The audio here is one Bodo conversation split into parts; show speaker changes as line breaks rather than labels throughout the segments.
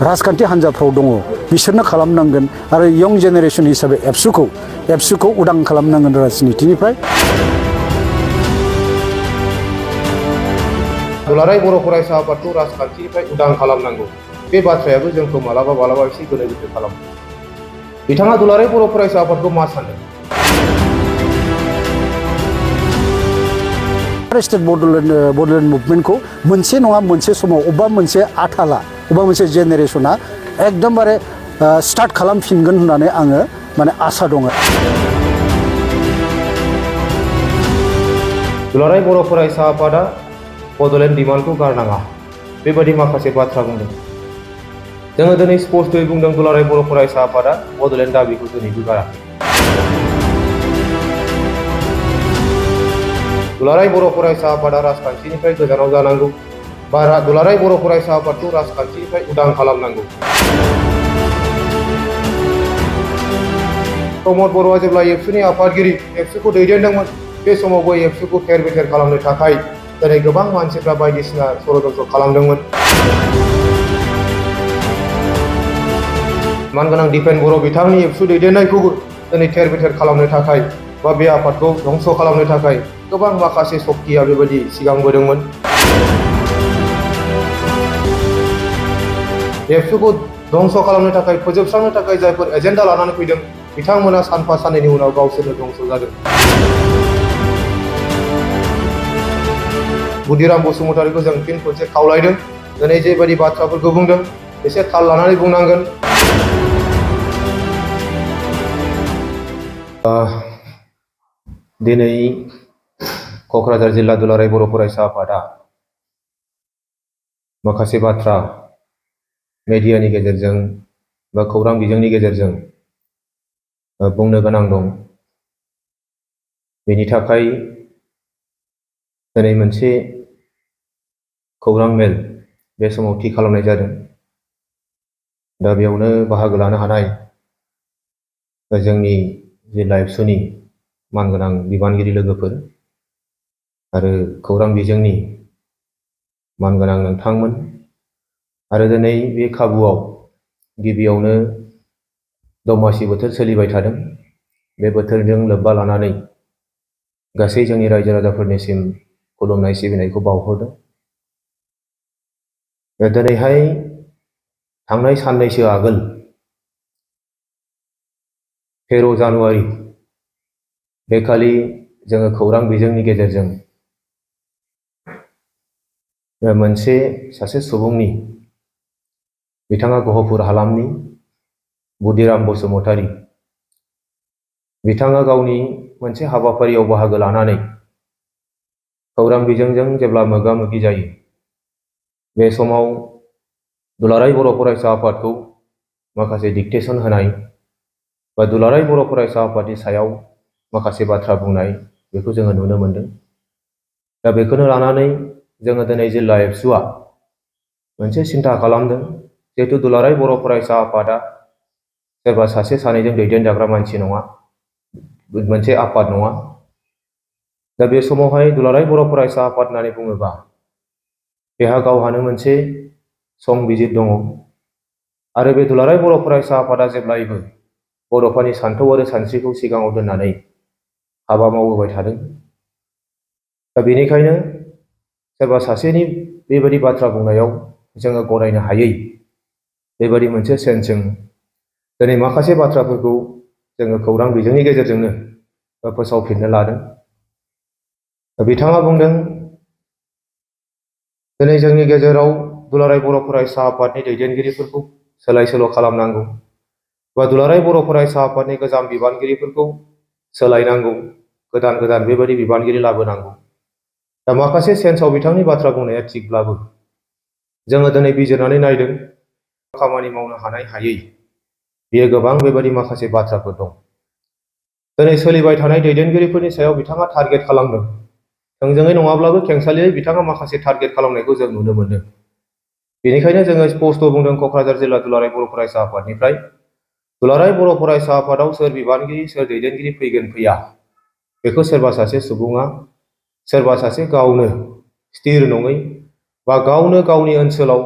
राजखान्थि हान्जाफ्राव दङ बिसोरनो खालामनांगोन आरो यं जेनेरेसन हिसाबै एबसुखौ उदां खालामनांगोन राजनितिनिफ्राय।
दुलाराय बर' फरायसा आफादखौ राजखान्थिनिफ्राय उदां खालामनांगौ बे बाथ्रायाबो जोंखौ मालाबा एसे गोनो गोथो खालामो। बिथाङा दुलाराय बर' फरायसा आफादखौ मा सानो?
स्टेट बड'लेण्ड मुभमेन्टखौ मोनसे नङा मोनसे समाव अबेबा मोनसे आथाला अबेबा मोनसे जेनेरेसना एकदमबारे स्टार्ट खालामफिनगोन होननानै आङो माने आसा दङ।
दुलाराय बर' फरायसा आफादा बड'लेण्ड डिमान्डखौ गारनाङा बेबादि माखासे बाथ्रा बुंदों। जोङो दिनै स्पष्टयै बुंदों दुलाराय बर' फरायसा आफादा बड'लेण्ड दाबिखौ दिनैबो गाराखै। दुलाराय बर' फरायसा आफादा राजखान्थिनिफ्राय गोजानाव जानांगौ बा दुलाराय बर' फरायसा आफादखौ राजखान्थिनिफ्राय उदां खालामनांगौ। प्रमद बर'आ जेब्ला एबसुनि आफादगिरि एबसुखौ दैदेनदोंमोन बे समावबो एबसुखौ थेर बेथेर खालामनो थाखाय दिनै गोबां मानसिफ्रा बायदिसिना षड़यन्त्र खालामदोंमोन। मानगोनां दिपेन बर' बिथांनि एबसु दैदेननायखौबो दिनै थेर बेथेर खालामनो थाखाय बा बे आफादखौ धंस खालामनो थाखाय गोबां माखासे शक्तिया बेबायदि सिगांबोदोंमोन। एबसुखौ धंस खालामनो थाखाय फोजोबस्रांनो थाखाय जायफोर एजेन्डा लानानै फैदों बिथांमोना सानफा साननैनि उनाव गावसोरनो धंस जादों। बुदिराम बसुमतारीखौ जों फिन खनसे खावलायदों दिनै जेबायदि बाथ्राफोरखौ बुंदों एसे थाल लानानै बुंनांगोन। दिनै क'क्राझार जिल्ला दुलाराय बर' फरायसा आफादा माखासे बाथ्रा मेडियानि गेजेरजों बा खौरां बिजोंनि गेजेरजों बुंनो गोनां दं। बेनि थाखाय दिनै मोनसे खौरां मेल बे समाव थि खालामनाय जादों। दा बेयावनो बाहागो लानो हानाय जोंनि जिल्ला एबसुनि मानगोनां बिबानगिरि लोगोफोर आरो खौरां बिजोंनि मानगोनां नोंथांमोन आरो दिनै बे खाबुआव गिबियावनो दमासि बोथोर सोलिबाय थादों बे बोथोरजों लोब्बा लानानै गासै जोंनि रायजो राजाफोरनिसिम खुलुमनाय सिबिनायखौ बावहरदों। दिनैहाय थांनाय साननैसो आगोल 13 जानुवारि बेखालि जोङो खौरां बिजोंनि गेजेरजों सासे सुबुंनि बिथाङा गहपुर हालामनि बुदिराम बसुमतारी बिथाङा गावनि मोनसे हाबाफारियाव बाहागो लानानै खौरां बिजोंजों जेब्ला मोगा मोगि जायो बे समाव दुलाराय बर' फरायसा आफादखौ माखासे डिक्टेसन होनाय बा दुलाराय बर' फरायसा आफादनि सायाव माखासे बाथ्रा बुंनाय बेखौ जोङो नुनो मोनदों। दा बेखौनो लानानै जोङो दिनै जिल्ला एबसुआ मोनसे सिन्था खालामदों जिहेतु दुलाराय बर' फरायसा आफादा सोरबा सासे सानैजों दैदेनजाग्रा मानसि नङा, मोनसे आफाद नङा। दा बे समावहाय दुलाराय बर' फरायसा आफाद होननानै बुङोबा बेहा गावहानो मोनसे संबिजित दङ आरो बे दुलाराय बर' फरायसा आफादा जेब्लायबो बर'फोरनि सान्थौ आरो सानस्रिखौ सिगाङाव दोननानै हाबा मावबोबाय थादों। दा बेनिखायनो सोरबा सासेनि बेबायदि बाथ्रा बुंनायाव जोङो गनायनो हायै बेबायदि मोनसे सेन्सजों दिनै माखासे बाथ्राफोरखौ जोङो खौरां बिजोंनि गेजेरजोंनो फोसावफिननो लादों। बिथाङा बुंदों दिनै जोंनि गेजेराव दुलाराय बर' फरायसा आफादनि दैदेनगिरिफोरखौ सोलाय सोल' खालामनांगौ बा दुलाराय बर' फरायसा आफादनि गोजाम बिबानगिरिफोरखौ सोलायनांगौ, गोदान बेबायदि बिबानगिरि लाबोनांगौ। दा माखासे सेन्सआव बिथांनि बाथ्रा बुंनाया थिगब्लाबो जोङो दिनै बिजिरनानै नायदों खामानि मावनो हानाय हायै बेयो गोबां बेबायदि माखासे बाथ्राफोर दं। दिनै सोलिबाय थानाय दैदेनगिरिफोरनि सायाव बिथाङा टारगेट खालामदों। थोंजोङै नङाब्लाबो खेंसालियै बिथाङा माखासे टारगेट खालामनायखौ जों नुनो मोनदों। बेनिखायनो जोङो स्पष्ट बुंदों क'क्राझार जिल्ला दुलाराय बर' फरायसा आफादनिफ्राय दुलाराय बर' फरायसा आफादाव सोर बिबानगिरि सोर दैदेनगिरि फैगोन फैया बेखौ सोरबा सासे सुबुङा सोरबा सासे गावनो स्थिर नङै बा गावनो गावनि ओनसोलाव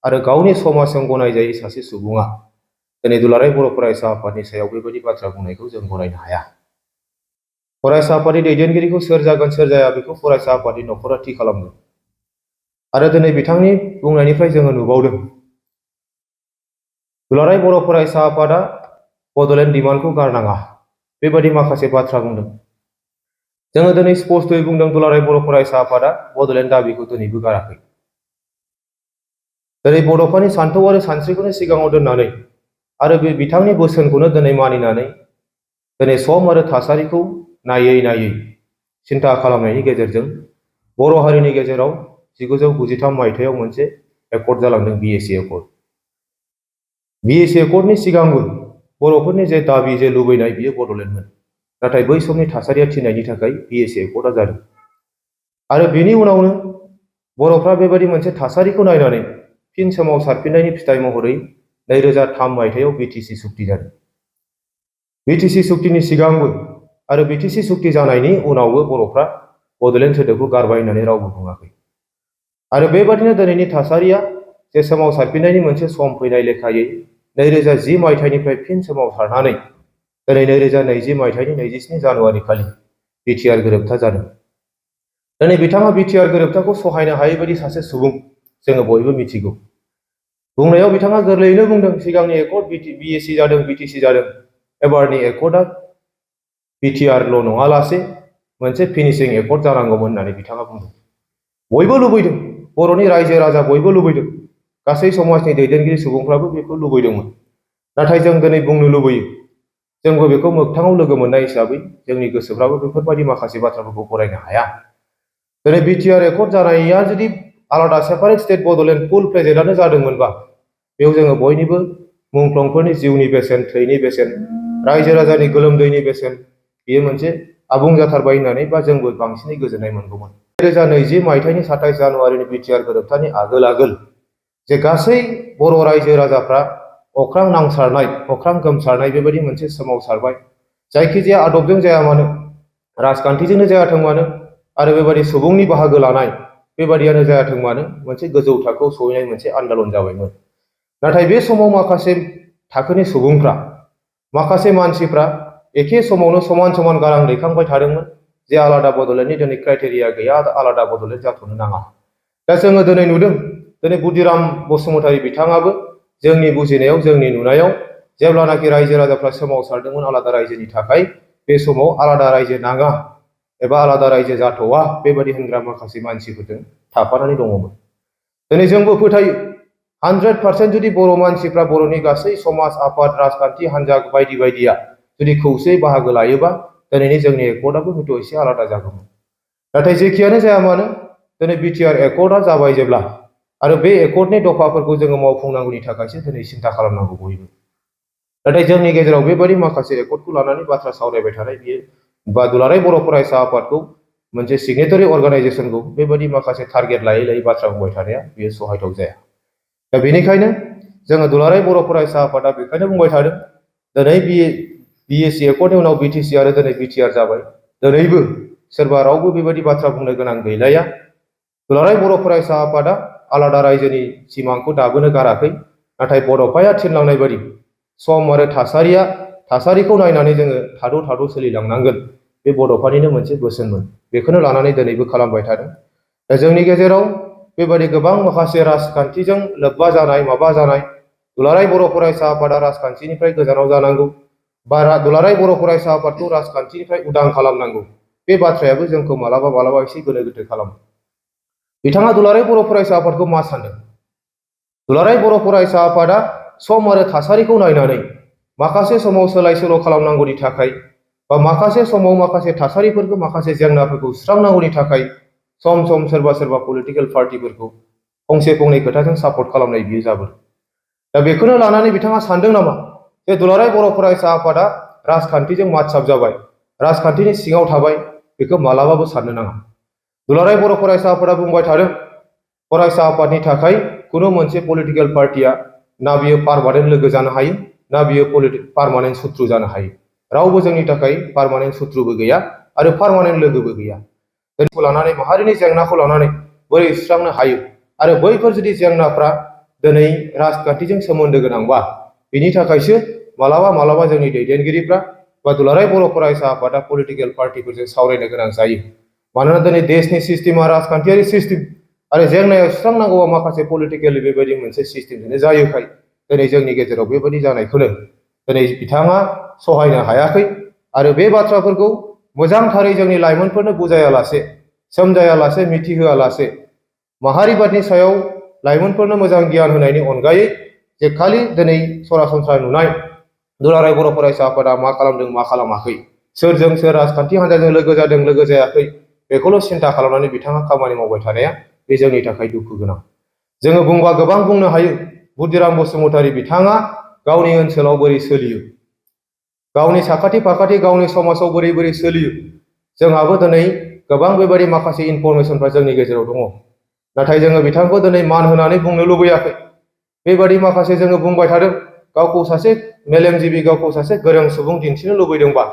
आरो गावनि समाजजों गनायजायै सासे सुबुङा दिनै दुलाराय बर' फरायसा आफादनि सायाव बेबायदि बाथ्रा बुंनायखौ जों गनायनो हाया। फरायसा आफादनि दैदेनगिरिखौ सोर जागोन सोर जाया बेखौ फरायसा आफादनि न'खरा थि खालामगोन। आरो दिनै बिथांनि बुंनायनिफ्राय जोङो नुबावदों दुलाराय बर' फरायसा आफादा बड'लेण्ड डिमान्डखौ गारनाङा बेबायदि माखासे बाथ्रा बुंदों। जोङो दिनै स्पष्टयै बुंदों दुलाराय बर' फरायसा आफादा बड'लेण्ड दाबिखौ दिनैबो गाराखै। दिनै बड'फानि सान्थौ आरो सानस्रिखौनो सिगाङाव दोननानै आरो बे बिथांनि बोसोनखौनो दिनै मानिनानै दिनै सम आरो थासारिखौ नायै नायै सिन्था खालामनायनि गेजेरजों बर' हारिनि गेजेराव 1993 मायथाइयाव मोनसे एकर्ड जालांदों बिएसि एकर्ड। बिएसि एकर्डनि सिगांबो बर'फोरनि जे दाबि जे लुबैनाय बियो बड'लेण्डमोन। नाथाय बै समनि थासारिया थिननायनि थाखाय बिएसि एकर्डआ जादों। आरो बेनि उनावनो बर'फ्रा बेबायदि मोनसे थासारिखौ नायनानै फिन सोमावसारफिननायनि फिथाइ महरै 2003 मायथाइयाव बिटिसि सुक्ति जादों। बिटिसि सुक्तिनि सिगांबो आरो बिटिसि सुक्ति जानायनि उनावबो बर'फ्रा बड'लेण्ड सोदोबखौ गारबाय होननानै रावबो बुङाखै। आरो बेबादिनो दिनैनि थासारिया जे सोमावसारफिननायनि मोनसे सम फैनाय लेखायै 2010 मायथाइनिफ्राय फिन सोमावसारनानै दिनै 2020 मायथाइनि 27 जानुवारि खालि बिटिआर गोरोबथा जादों। दिनै बिथाङा बिटिआर गोरोबथाखौ सहायनो हायै बायदि सासे सुबुं जोङो बयबो मिथिगौ। बुंनायाव बिथाङा गोरलैयैनो बुंदों सिगांनि एकर्ड बिएसि जादों बिटिसि जादों एबारनि एकर्डआ बिटिआरल' नङालासे मोनसे फिनिशिं एकर्ड जानांगौमोन होननानै बिथाङा बुंदों। बयबो लुबैदों बर'नि रायजो राजा बयबो लुबैदों गासै समाजनि दैदेनगिरि सुबुंफ्राबो बेखौ लुबैदोंमोन। नाथाय जों दिनै बुंनो लुबैयो जोंबो बेखौ मोगथाङाव लोगो मोननाय हिसाबै जोंनि गोसोफ्राबो बेफोरबायदि माखासे बाथ्राफोरखौ फरायनो हाया। दिनै बिटिआर एकर्ड जानाया जुदि आलादा सेपारेट स्टेट बड'लेण्ड फुल प्रेजेन्टआनो जादोंमोनबा बेयाव जोङो बयनिबो मुंख्लंफोरनि जिउनि बेसेन थैनि बेसेन रायजो राजानि गोलोमदैनि बेसेन बेयो मोनसे आबुं जाथारबाय होननानै बा जोंबो बांसिनै गोजोननाय मोनगौमोन। 2020 मायथाइनि 27 जानुवारिनि बिटिआर गोरोबथानि आगोल आगोल जे गासै बर' रायजो राजाफ्रा अख्रां नांसारनाय अख्रां गोमसारनाय बेबायदि मोनसे सोमावसारबाय। जायखिजाया आदबजों जाया मानो राजखान्थिजोंनो जायाथों मानो आरो बेबायदि सुबुंनि बाहागो लानाय बेबादियानो जायाथों मानो मोनसे गोजौ थाखोआव सहैनाय मोनसे आन्दोलन जाबायमोन। नाथाय बे समाव माखासे थाखोनि सुबुंफ्रा माखासे मानसिफ्रा एखे समावनो समान समान गारां दैखांबाय थादोंमोन जे आलादा बड'लेण्डनि दिनै क्राइटेरिया गैया आलादा बड'लेण्ड जाथ'नो नाङा। दा जोङो दिनै नुदों दिनै बुदिराम बसुमतारी बिथाङाबो जोंनि बुजिनायाव जोंनि नुनायाव जेब्लानाखि रायजो राजाफ्रा सोमावसारदोंमोन आलादा रायजोनि थाखाय बे समाव आलादा रायजो नाङा एबा आलादा रायजो जाथ'वा बेबायदि होनग्रा माखासे मानसिफोरजों थाफानानै दङमोन। दिनै जोंबो फोथायो 100% जुदि बर' मानसिफ्रा बर'नि गासै समाज आफाद राजखान्थि हान्जा बायदि बायदिया जुदि खौसेयै बाहागो लायोबा दिनैनि जोंनि एकर्डआबो हयथ' एसे आलादा जागौमोन। नाथाय जेखियानो जाया मानो दिनै बिटिआर एकर्डआ जाबाय जेब्ला आरो बे एकर्डनि दफाफोरखौ जोङो मावफुंनांगौनि थाखायसो दिनै सिन्था खालामनांगौ बयबो। नाथाय जोंनि गेजेराव बेबायदि माखासे एकर्डखौ लानानै बाथ्रा सावरायबाय थानाय बियो बा दुलाराय बर' फरायसा आफादखौ मोनसे सिगनेटारि अर्गानाइजेसनखौ बेबायदि माखासे टारगेट लायै लायै बाथ्रा बुंबाय थानाया बियो सहायथाव जाया। दा बेनिखायनो जोङो दुलाराय बर' फरायसा आफादा बेखायनो बुंबाय थादों दिनै बिएसि एकर्डनि उनाव बिटिसि आरो दिनै बिटिआर जाबाय दिनैबो सोरबा रावबो बेबायदि बाथ्रा बुंनो गोनां गैलाया। दुलाराय बर' फरायसा आफादा आलादा रायजोनि सिमांखौ दाबोनो गाराखै। नाथाय बड'फाया थिनलांनाय बायदि सम आरो थासारिखौ नायनानै जोङो थाद' थाद' सोलिलांनांगोन बे बड'फानिनो मोनसे बोसोनमोन। बेखौनो लानानै दिनैबो खालामबाय थादों। दा जोंनि गेजेराव बेबायदि गोबां माखासे राजखान्थिजों लोब्बा जानाय माबा जानाय दुलाराय बर' फरायसा आफादा राजखान्थिनिफ्राय गोजानाव जानांगौ बा दुलाराय बर' फरायसा आफादखौ राजखान्थिनिफ्राय उदां खालामनांगौ बे बाथ्रायाबो जोंखौ मालाबा मालाबा एसे गोनो गोथो खालामो। बिथाङा दुलाराय बर' फरायसा आफादखौ मा सानदों? दुलाराय बर' फरायसा आफादा सम आरो थासारिखौ नायनानै माखासे समाव सोलाय सोल' खालामनांगौनि थाखाय बा माखासे समाव माखासे थासारिफोरखौ माखासे जेंनाफोरखौ सुस्रांनांगौनि थाखाय सम सम सोरबा पलिटिकेल पार्टिफोरखौ फंसे फंनै खोथाजों सापर्ट खालामनाय बियो जाबोदों। दा बेखौनो लानानै बिथाङा सानदों नामा जे दुलाराय बर' फरायसा आफादा राजखान्थिजों मातसाब जाबाय राजखान्थिनि सिङाव थाबाय बेखौ मालाबाबो साननो नाङा। दुलाराय बर' फरायसा आफादा बुंबाय थादों फरायसा आफादनि थाखाय खुनु मोनसे पलिटिकेल पार्टिया ना बियो पारमानेन्ट लोगो जानो हायो ना बियो पारमानेन्ट सुथ्रु जानो हायो। रावबो जोंनि थाखाय पारमानेन्ट सुथ्रुबो गैया आरो पारमानेन्ट लोगोबो गैया। लानानै माहारिनि जेंनाखौ लानानै बोरै सुस्रांनो हायो आरो बैफोर जुदि जेंनाफ्रा दिनै राजखान्थिजों सोमोन्दो गोनांबा बिनि थाखायसो मालाबा जोंनि दैदेनगिरिफ्रा बा दुलाराय बर' फरायसा आफादा पलिटिकेल पार्टिफोरजों सावरायनो गोनां जायो। मानोना दिनै देशनि सिस्टेमा राजखान्थियारि सिस्टेम आरो जेंनायाव सुस्रांनांगौआ माखासे पलिटिकेलि बेबायदि मोनसे सिस्टेमजोंनो जायोखाय दिनै जोंनि गेजेराव बेबायदि जानायखौनो दिनै बिथाङा सहायनो हायाखै आरो बे बाथ्राफोरखौ मोजांथारै जोंनि लाइमोनफोरनो बुजायालासे सोमजायालासे मिथिहोआलासे माहारिबादनि सायाव लाइमोनफोरनो मोजां गियान होनायनि अनगायै जे खालि दिनै सरासनस्रा नुनाय दुलाराय बर' फरायसा आफादा मा खालामदों मा खालामाखै, सोरजों सोर राजखान्थि हान्जाजों लोगो जादों लोगो जायाखै, बेखौल' सिन्था खालामनानै बिथाङा खामानि मावबाय थानाया बे जोंनि थाखाय दुखु गोनां। जोङो बुंबा गोबां बुंनो हायो। बुदिराम बसुमतारी बिथाङा गावनि ओनसोलाव बोरै सोलियो, गावनि साखाथि फाखाथि गावनि समाजाव बोरै बोरै सोलियो, जोंहाबो दिनै गोबां बेबायदि माखासे इनफरमेसनफ्रा जोंनि गेजेराव दङ। नाथाय जोङो बिथांखौ दिनै मान होनानै बुंनो लुबैयाखै। बेबायदि माखासे जोङो बुंबाय थादों। गावखौ सासे मेलेमजिबि, गावखौ सासे गोरों सुबुं दिन्थिनो लुबैदोंबा,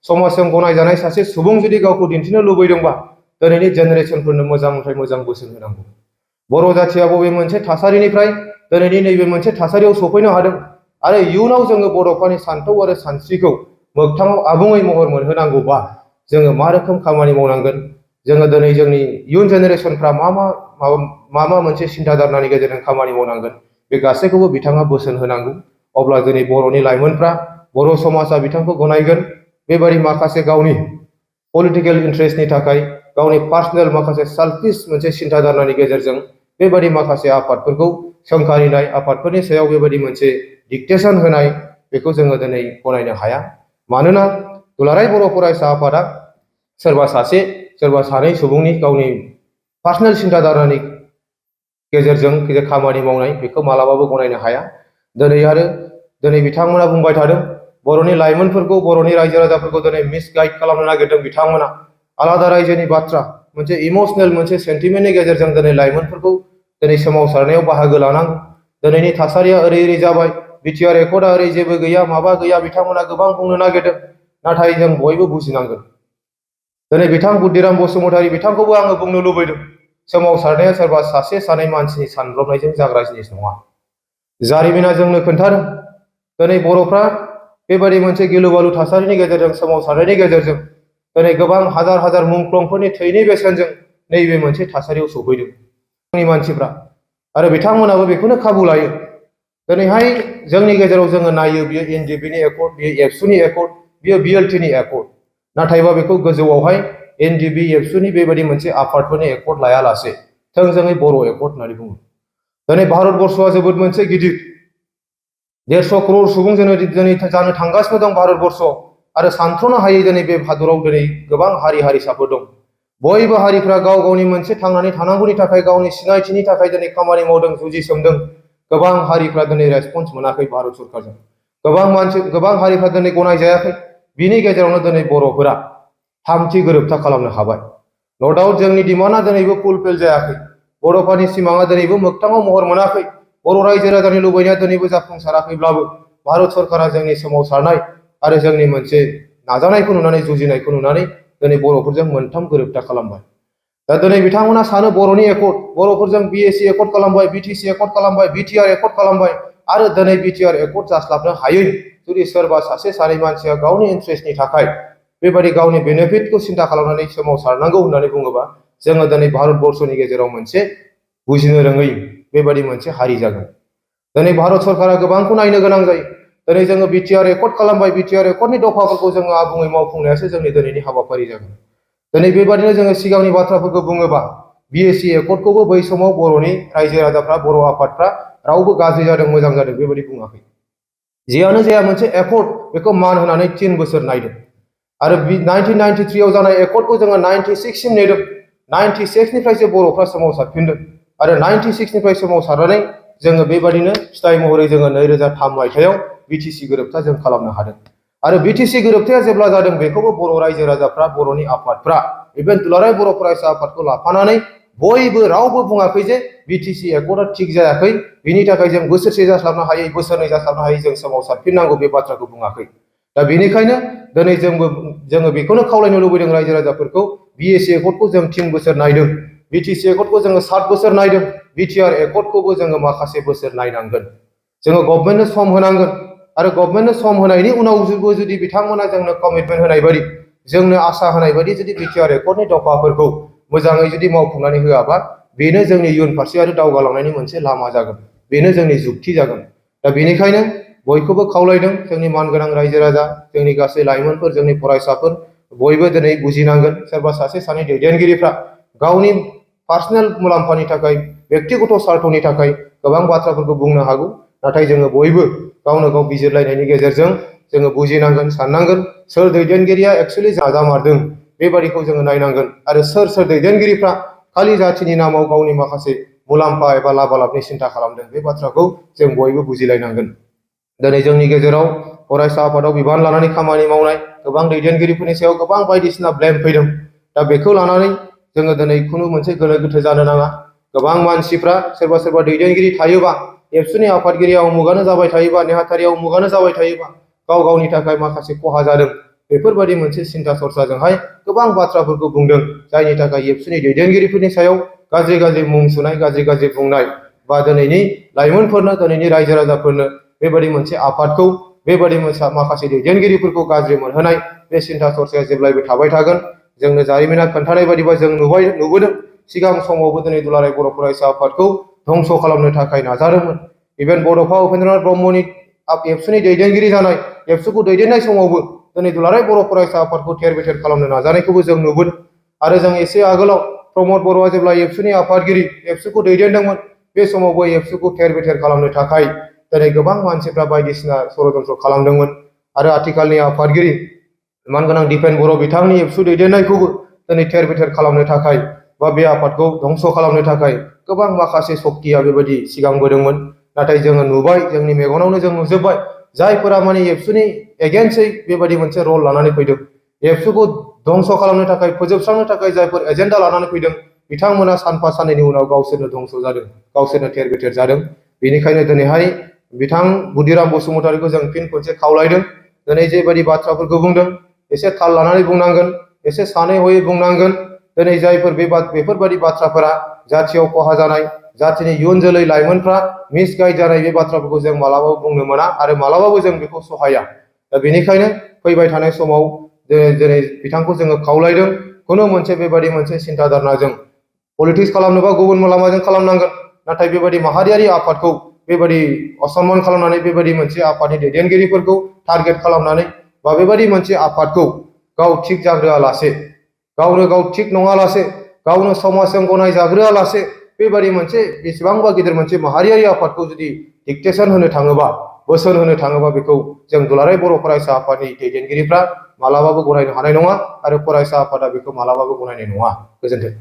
समाजजों गनायजानाय सासे सुबुं जुदि गावखौ दिन्थिनो लुबैदोंबा दिनैनि जेनेरेसनफोरनो मोजांनिफ्राय मोजां बोसोन होनांगौ। बर' जाथिया बबे मोनसे थासारिनिफ्राय दिनैनि नैबे मोनसे थासारियाव सफैनो हादों आरो इयुनाव जोङो बड'फानि सान्थौ आरो सानस्रिखौ मोगथाङाव आबुङै महर मोनहोनांगौबा जोङो मा रोखोम खामानि मावनांगोन, जोङो दिनै जोंनि इयुन जेनेरेसनफ्रा मा मोनसे सिन्था धारनानि गेजेरजों खामानि मावनांगोन, बे गासैखौबो बिथाङा बोसोन होनांगौ। अब्ला दिनै बर'नि लाइमोनफ्रा, बर' समाजा बिथांखौ गनायगोन। बेबायदि माखासे गावनि पलिटिकेल इन्ट्रेस्टनि थाखाय, गावनि पार्सनेल माखासे सेल्फिश मोनसे सिन्था धारनानि गेजेरजों बेबायदि माखासे आफादफोरखौ सोंखारिनाय, आफादफोरनि सायाव बेबायदि मोनसे डिक्टेसन होनाय, बेखौ जोङो दिनै गनायनो हाया। मानोना दुलाराय बर' फरायसा आफादा सोरबा सासे सोरबा सानै सुबुंनि गावनि पार्सनेल सिन्था धारनानि गेजेरजों खामानि मावनाय, बेखौ मालाबाबो गनायनो हाया। दिनै बिथांमोना बुंबाय थादों बर'नि लाइमोनफोरखौ, बर'नि रायजो राजाफोरखौ दिनै मिसगाइड खालामनो नागिरदों बिथांमोना। आलादा रायजोनि बाथ्रा, मोनसे इमसनेल मोनसे सेन्टिमेन्टनि गेजेरजों दिनै लाइमोनफोरखौ दिनै सोमावसारनायाव बाहागो लानांगौ। दिनैनि थासारिया ओरै जाबाय, बिटिआर एकर्डआ ओरै जेबो गैया, माबा गैया, बिथांमोना गोबां बुंनो नागिरदों। नाथाय जों बयबो बुजिनांगोन। दिनै बिथां बुदिराम बसुमतारी बिथांखौबो आङो बुंनो लुबैदों, सोमावसारनाया सोरबा सासे सानै मानसिनि सानब्रबनायजों जाग्रा जिनिस नङा। जारिमिना जोंनो खोन्थादों दिनै बर'फ्रा बेबायदि मोनसे गिलु बालु थासारिनि गेजेरजों, सोमावसारनायनि गेजेरजों दिनै गोबां हाजार हाजार मुंख्लंफोरनि थैनि बेसेनजों नैबे मोनसे थासारियाव सफैदों जोंनि मानसिफ्रा, आरो बिथांमोनाबो बेखौनो खाबु लायो। दिनैहाय जोंनि गेजेराव जोङो नायो, बियो एनडिपिनि एकर्ड, बियो एबसुनि एकर्ड, बियो बिएलटिनि एकर्ड। नाथायबा बेखौ गोजौआवहाय एनडिपि एबसुनि बेबायदि मोनसे आफादफोरनि एकर्ड लायालासे थोंजोङै बर' एकर्ड होननानै बुङो। दिनै भारतबर्षआ जोबोद मोनसे गिदिर 150 करोड़ सुबुं दिनै जानो थांगासिनो दं भारतबर्षआव, आरो सानथ्र'नो हायै दिनै बे हादराव दिनै गोबां हारि हारिसाफोर दं। बयबो हारिफ्रा गाव गावनि मोनसे थांनानै थानांगौनि थाखाय, गावनि सिनायथिनि थाखाय दिनै खामानि मावदों, जुजिसोमदों। गोबां हारिफ्रा दिनै रेसपन्स मोनाखै भारत सरकारजों। गोबां हारिफ्रा दिनै गनायजायाखै। बिनि गेजेरावनो दिनै बर'फोरा थामथि गोरोबथा खालामनो हाबाय। न' डाउट जोंनि डिमान्डआ दिनैबो फुलफिल जायाखै। बर'फोरनि सिमाङा दिनैबो मोगथाङाव महर मोनाखै। बर' रायजो राजानि लुबैनाया दिनैबो जाफुंसाराखैब्लाबो भारत सरकारा जोंनि सोमावसारनाय आरो जोंनि मोनसे नाजानायखौ नुनानै, जुजिनायखौ नुनानै दिनै बर'फोरजों मोनथाम गोरोबथा खालामबाय। दा दिनै बिथांमोना सानो बर'नि एकर्ड, बर'फोरजों बिएसि एकर्ड खालामबाय, बिटिसि एकर्ड खालामबाय, बिटिआर एकर्ड खालामबाय, आरो दिनै बिटिआर एकर्ड जास्लाबनो हायै जुदि सोरबा सासे सानै मानसिया गावनि इन्ट्रेस्टनि थाखाय बेबायदि गावनि बेनिफिटखौ सिन्था खालामनानै सोमावसारनांगौ होननानै बुङोबा, जोङो दिनै भारतबर्षनि गेजेराव मोनसे बुजिनो रोङै बेबायदि मोनसे हारि जागोन। दिनै भारत सरकारा गोबांखौ नायनो गोनां जायो। दिनै जोङो बिटिआर एकर्ड खालामबाय, बिटिआर एकर्डनि दफाफोरखौ जोङो आबुङै मावफुंनायासो जोंनि दिनैनि हाबाफारि जागोन। दिनै बेबादिनो जोङो सिगांनि बाथ्राफोरखौ बुङोबा, बिएसि एकर्डखौबो बै समाव बर'नि रायजो राजाफ्रा, बर' आफादफ्रा रावबो गाज्रि जादों, मोजां जादों बेबायदि बुङाखै। जियानो जाया मोनसे एकर्ड, बेखौ मान होनानै 3 बोसोर नायदों। आरो 1993 आव जानाय एकर्डखौ जोङो 96 सिम नेदों। 96 निफ्रायसो बर'फ्रा सोमावसारफिनदों, आरो 96 निफ्राय सोमावसारनानै जोङो बेबादिनो फिथाइ महरै जोङो 2003 मायथाइयाव बिटिसि गोरोबथा जों खालामनो हादों। आरो बिटिसि गोरोबथाया जेब्ला जादों, बेखौबो बर' रायजो राजाफ्रा, बर'नि आफादफ्रा, इभेन दुलाराय बर' फरायसा आफादखौ लाफानानै बयबो रावबो बुङाखै जे बिटिसि एकर्डआ थिग जायाखै, बिनि थाखाय जों बोसोरसे जास्लाबनो हायै, बोसोरनै जास्लाबनो हायै जों सोमावसारफिननांगौ, बे बाथ्राखौ बुङाखै। दा बेनिखायनो दिनै जोङो बेखौनो खावलायनो लुबैदों रायजो राजाफोरखौ, बिएसि एकर्डखौ जों 3 बोसोर नायदों। बिटिसि एकर्डखौ जोङो 7 बोसोर नायदों, बिटिआर एकर्डखौबो जोङो माखासे बोसोर नायनांगोन। जोङो गभर्नमेन्टनो सम होनांगोन आरो गभर्नमेन्टनो सम होनायनि उनावबो जुदि बिथांमोना जोंनो कमिटमेन्ट होनाय बायदि, जोंनो आसा होनाय बायदि जुदि बिटिआर एकर्डनि दफाफोरखौ मोजाङै जुदि मावफुंनानै होआबा, बेनो जोंनि इयुन फारसे आरो दावगालांनायनि मोनसे लामा जागोन, बेनो जोंनि जुक्ति जागोन। दा बेनिखायनो बयखौबो खावलायदों, जोंनि मानगोनां रायजो राजा, जोंनि गासै लाइमोनफोर, जोंनि फरायसाफोर बयबो दिनै बुजिनांगोन। सोरबा सासे सानै दैदेनगिरिफ्रा गावनि पार्सनेल मुलाम्फानि थाखाय, बेक्तिगत स्वार्थनि थाखाय गोबां बाथ्राफोरखौ बुंनो हागौ, नाथाय जोङो बयबो गावनो गाव बिजिरलायनायनि गेजेरजों जोङो बुजिनांगोन, साननांगोन सोर दैदेनगिरिया एक्सुअलि जाजामारदों बेबादिखौ जोङो नायनांगोन आरो सोर सोर दैदेनगिरिफ्रा खालि जाथिनि नामाव गावनि माखासे मुलाम्फा एबा लाबालाबनि सिन्था खालामदों, बे बाथ्राखौ जों बयबो बुजिलायनांगोन। दिनै जोंनि गेजेराव फरायसा आफादाव बिबान लानानै खामानि मावनाय गोबां दैदेनगिरिफोरनि सायाव गोबां बायदिसिना ब्लेम फैदों। दा बेखौ लानानै जोङो दिनै खुनु मोनसे गोनो गोथो जानो नाङा। गोबां मानसिफ्रा सोरबा सोरबा दैदेनगिरि थायोबा, एबसुनि आफादगिरिया उमुगानो जाबाय थायोबा, नेहाथारिया उमुगानो जाबाय थायोबा गाव गावनि थाखाय माखासे खहा जादों, बेफोरबायदि मोनसे सिन्था सरसाजोंहाय गोबां बाथ्राफोरखौ बुंदों, जायनि थाखाय एबसुनि दैदेनगिरिफोरनि सायाव गाज्रि गाज्रि मुं सुनाय, गाज्रि गाज्रि बुंनाय, बा दिनैनि लाइमोनफोरनो, दिनैनि रायजो राजाफोरनो बेबायदि मोनसे आफादखौ, बेबायदि माखासे दैदेनगिरिफोरखौ गाज्रि मोनहोनाय, बे सिन्था सरसाया जेब्लायबो थाबाय थागोन। जोंनो जारिमिना खोन्थानाय बायदिबा जों नुबोदों सिगां समावबो दिनै दुलाराय बर' फरायसा आफादखौ धंस' खालामनो थाखाय नाजादोंमोन। इभेन बड'फा उपेन्द्रनाथ ब्रह्मनि एबसुनि दैदेनगिरि जानाय, एबसुखौ दैदेननाय समावबो दिनै दुलाराय बर' फरायसा आफादखौ थेर बेथेर खालामनो नाजानायखौबो जों नुबोदों। आरो जों एसे आगोलाव प्रमद बर'आ जेब्ला एबसुनि आफादगिरि, एबसुखौ दैदेनदोंमोन, बे समावबो एबसुखौ थेर बेथेर खालामनो थाखाय दिनै गोबां मानसिफ्रा बायदिसिना षड़यन्त्र खालामदोंमोन। आरो आथिखालनि आफादगिरि मानगोनां दिपेन बर' बिथांनि एबसु दैदेननायखौबो दिनै थेर बेथेर खालामनो थाखाय बा बे आफादखौ धंस' खालामनो थाखाय गोबां माखासे सक्तिया बेबायदि सिगांबोदोंमोन। नाथाय जोङो नुबाय, जोंनि मेगनावनो जों नुजोब्बाय, जायफोरा माने एबसुनि एगेन्स्टै बेबायदि मोनसे रल लानानै फैदों, एबसुखौ धंस' खालामनो थाखाय, फोजोबस्रांनो थाखाय जायफोर एजेन्डा लानानै फैदों, बिथांमोना सानफा साननैनि उनाव गावसोरनो धंस' जादों, गावसोरनो थेर बेथेर जादों। बेनिखायनो दिनैहाय बिथां बुदिराम बसुमतारीखौ जों फिन खनसे खावलायदों, दिनै जेबायदि बाथ्राफोरखौ बुंदों एसे थाल लानानै बुंनांगोन, एसे सानै हयै बुंनांगोन। दिनै जायफोर बेफोरबायदि बाथ्राफोरा जाथियाव खहा जानाय, जाथिनि इयुन जोलै लाइमोनफ्रा मिसगाइड जानाय, बे बाथ्राफोरखौ जों मालाबाबो बुंनो मोना आरो मालाबाबो जों बेखौ सहाया। दा बेनिखायनो फैबाय थानाय समाव दिनै बिथांखौ जोङो खावलायदों, खुनु मोनसे बेबायदि मोनसे सिन्था धारनाजों पलिटिक्स खालामनोबा गुबुन लामाजों खालामनांगोन, नाथाय बेबायदि माहारियारि आफादखौ बेबायदि असनमान खालामनानै, बेबायदि मोनसे आफादनि दैदेनगिरिफोरखौ टारगेट खालामनानै, बा बेबायदि मोनसे आफादखौ गाव थिग जाग्रोआलासे, गावनो गाव थिग नङालासे, गावनो समाजजों गनायजाग्रोआलासे बेबायदि मोनसे बेसेबांबा गिदिर मोनसे माहारियारि आफादखौ जुदि डिक्टेसन होनो थाङोबा, बोसोन होनो थाङोबा, बेखौ जों दुलाराय बर' फरायसा आफादनि दैदेनगिरिफ्रा मालाबाबो गनायनो हानाय नङा आरो फरायसा आफादा बेखौ मालाबाबो गनायनाय नङा। गोजोन्थों।